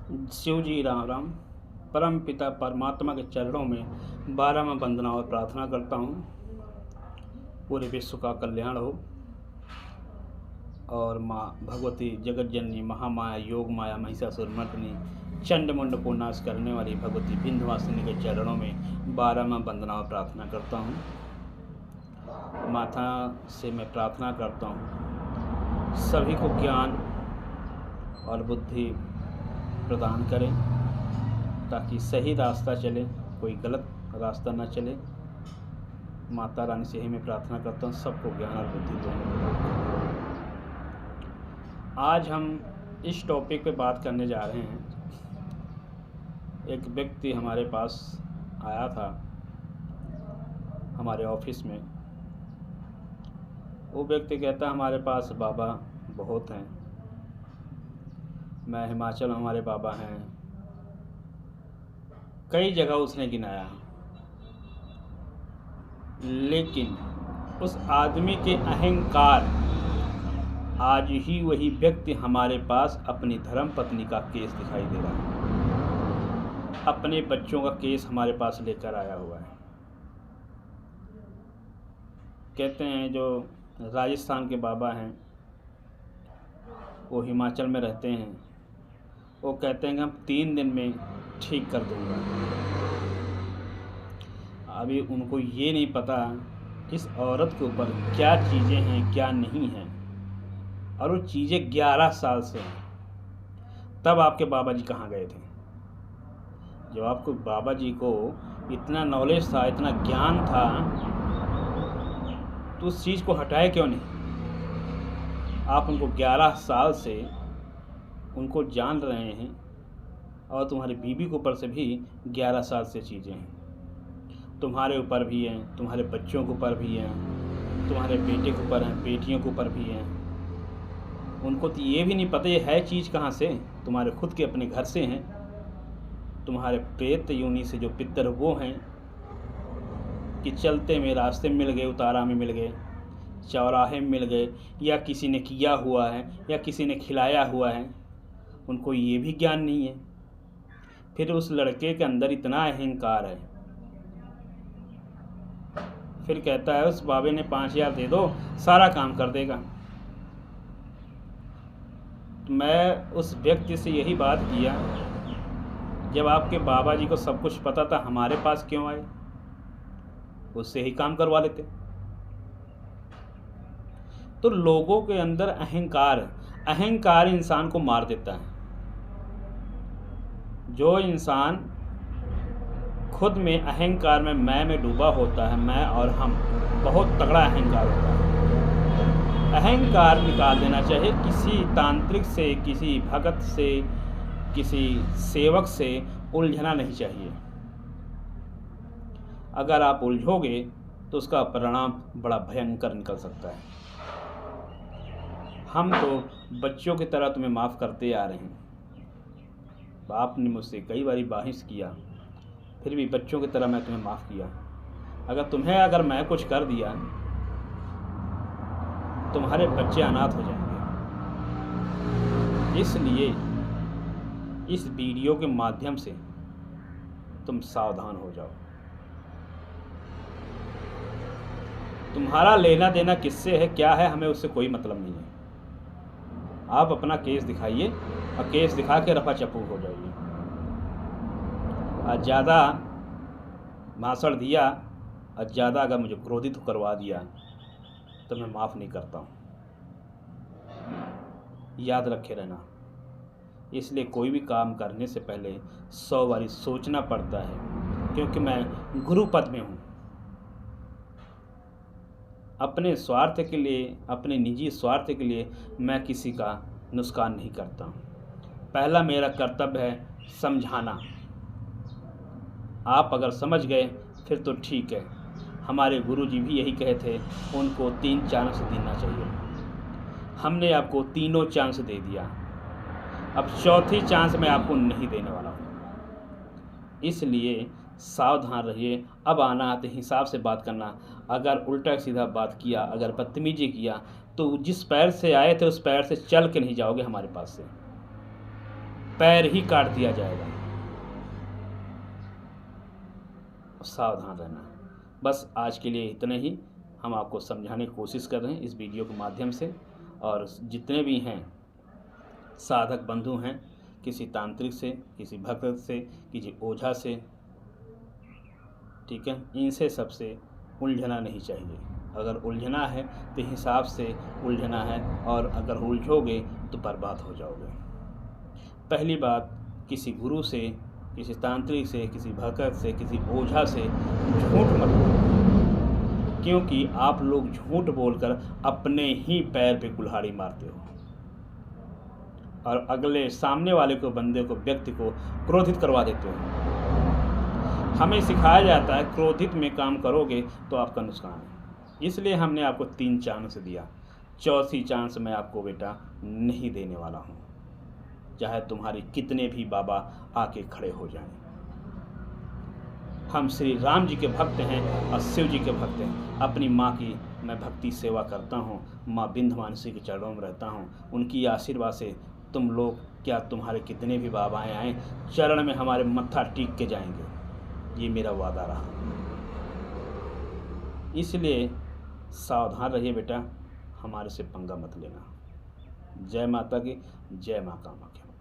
शिव जी राम राम। परम पिता परमात्मा के चरणों में 12 मैं वंदना और प्रार्थना करता हूँ पूरे विश्व का कल्याण हो और माँ भगवती जगत जननी महामाया योग माया महिषासुरमर्दिनी चंड मुंड को नाश करने वाली भगवती विंध्यवासिनी के चरणों में 12 मैं वंदना और प्रार्थना करता हूँ। माता से मैं प्रार्थना करता हूँ सभी को ज्ञान और बुद्धि प्रदान करें ताकि सही रास्ता चले, कोई गलत रास्ता न चले। माता रानी से ही मैं प्रार्थना करता हूँ सबको ज्ञान और बुद्धि दोनों प्रदान करें। आज हम इस टॉपिक पे बात करने जा रहे हैं। एक व्यक्ति हमारे पास आया था हमारे ऑफिस में। वो व्यक्ति कहता हमारे पास बाबा बहुत हैं, मैं हिमाचल में हमारे बाबा हैं, कई जगह उसने गिनाया, लेकिन उस आदमी के अहंकार आज ही वही व्यक्ति हमारे पास अपनी धर्म पत्नी का केस दिखाई दे रहा है, अपने बच्चों का केस हमारे पास लेकर आया हुआ है। कहते हैं जो राजस्थान के बाबा हैं वो हिमाचल में रहते हैं, वो कहते हैं कि हम 3 दिन में ठीक कर दूंगा। अभी उनको ये नहीं पता इस औरत के ऊपर क्या चीज़ें हैं क्या नहीं हैं, और वो चीज़ें 11 साल से हैं। तब आपके बाबा जी कहाँ गए थे? जब आपको बाबा जी को इतना नॉलेज था, इतना ज्ञान था, तो उस चीज़ को हटाए क्यों नहीं? आप उनको 11 साल से उनको जान रहे हैं और तुम्हारी बीवी के ऊपर से भी 11 साल से चीज़ें हैं, तुम्हारे ऊपर भी हैं, तुम्हारे बच्चों के ऊपर भी हैं, तुम्हारे बेटे के ऊपर हैं, बेटियों के ऊपर भी हैं। उनको तो ये भी नहीं पता ये है चीज़ कहाँ से, तुम्हारे खुद के अपने घर से हैं, तुम्हारे प्रेत योनि से जो पितर वो हैं कि चलते में रास्ते में मिल गए, उतारा में मिल गए, चौराहे में मिल गए, या किसी ने किया हुआ है या किसी ने खिलाया हुआ है। उनको ये भी ज्ञान नहीं है। फिर उस लड़के के अंदर इतना अहंकार है, फिर कहता है उस बाबे ने 5,000 दे दो सारा काम कर देगा। तो मैं उस व्यक्ति से यही बात किया, जब आपके बाबा जी को सब कुछ पता था हमारे पास क्यों आए? उससे ही काम करवा लेते। तो लोगों के अंदर अहंकार इंसान को मार देता है। जो इंसान खुद में अहंकार में मैं में डूबा होता है, मैं और हम, बहुत तगड़ा अहंकार होता है। अहंकार निकाल देना चाहिए। किसी तांत्रिक से, किसी भगत से, किसी सेवक से उलझना नहीं चाहिए। अगर आप उलझोगे तो उसका परिणाम बड़ा भयंकर निकल सकता है। हम तो बच्चों की तरह तुम्हें माफ़ करते आ रहे हैं। बाप ने मुझसे कई बारी बाहिश किया, फिर भी बच्चों की तरह मैं तुम्हें माफ़ किया। अगर मैं कुछ कर दिया, तुम्हारे बच्चे अनाथ हो जाएंगे। इसलिए इस वीडियो के माध्यम से तुम सावधान हो जाओ। तुम्हारा लेना देना किससे है, क्या है, हमें उससे कोई मतलब नहीं है। आप अपना केस दिखाइए और केस दिखा के रफा चप्पू हो जाइए। और ज़्यादा भाषण दिया और ज़्यादा अगर मुझे क्रोधित करवा दिया तो मैं माफ़ नहीं करता हूँ। याद रखे रहना। इसलिए कोई भी काम करने से पहले 100 बारी सोचना पड़ता है, क्योंकि मैं गुरु पद में हूँ। अपने स्वार्थ के लिए, अपने निजी स्वार्थ के लिए मैं किसी का नुकसान नहीं करता हूँ। पहला मेरा कर्तव्य है समझाना। आप अगर समझ गए फिर तो ठीक है। हमारे गुरुजी भी यही कहे थे, उनको 3 चांस देना चाहिए। हमने आपको तीनों चांस दे दिया, अब चौथी चांस मैं आपको नहीं देने वाला हूँ। इसलिए सावधान रहिए। अब आना आते हिसाब से बात करना। अगर उल्टा सीधा बात किया, अगर बदतमीजी किया, तो जिस पैर से आए थे उस पैर से चल के नहीं जाओगे हमारे पास से। पैर ही काट दिया जाएगा। सावधान रहना। बस आज के लिए इतने ही। हम आपको समझाने की कोशिश कर रहे हैं इस वीडियो के माध्यम से। और जितने भी हैं साधक बंधु हैं, किसी तांत्रिक से, किसी भक्त से, किसी ओझा से, ठीक है, इनसे सबसे उलझना नहीं चाहिए। अगर उलझना है तो हिसाब से उलझना है, और अगर उलझोगे तो बर्बाद हो जाओगे। पहली बात, किसी गुरु से, किसी तांत्रिक से, किसी भक्त से, किसी ओझा से झूठ मत बोलो, क्योंकि आप लोग झूठ बोलकर अपने ही पैर पे कुल्हाड़ी मारते हो और अगले सामने वाले को, बंदे को, व्यक्ति को क्रोधित करवा देते हो। हमें सिखाया जाता है क्रोधित में काम करोगे तो आपका नुकसान है। इसलिए हमने आपको 3 चांस दिया। चौथी चांस मैं आपको बेटा नहीं देने वाला हूँ, चाहे तुम्हारे कितने भी बाबा आके खड़े हो जाएं। हम श्री राम जी के भक्त हैं और शिव जी के भक्त हैं। अपनी माँ की मैं भक्ति सेवा करता हूँ, माँ विंध्यवासिनी के चरणों में रहता हूँ। उनकी आशीर्वाद से तुम लोग, क्या तुम्हारे कितने भी बाबाएं आएँ, चरण में हमारे मत्था टेक के जाएंगे। ये मेरा वादा रहा। इसलिए सावधान रहिए बेटा, हमारे से पंगा मत लेना। जय माता की, जय माँ कामाख्या।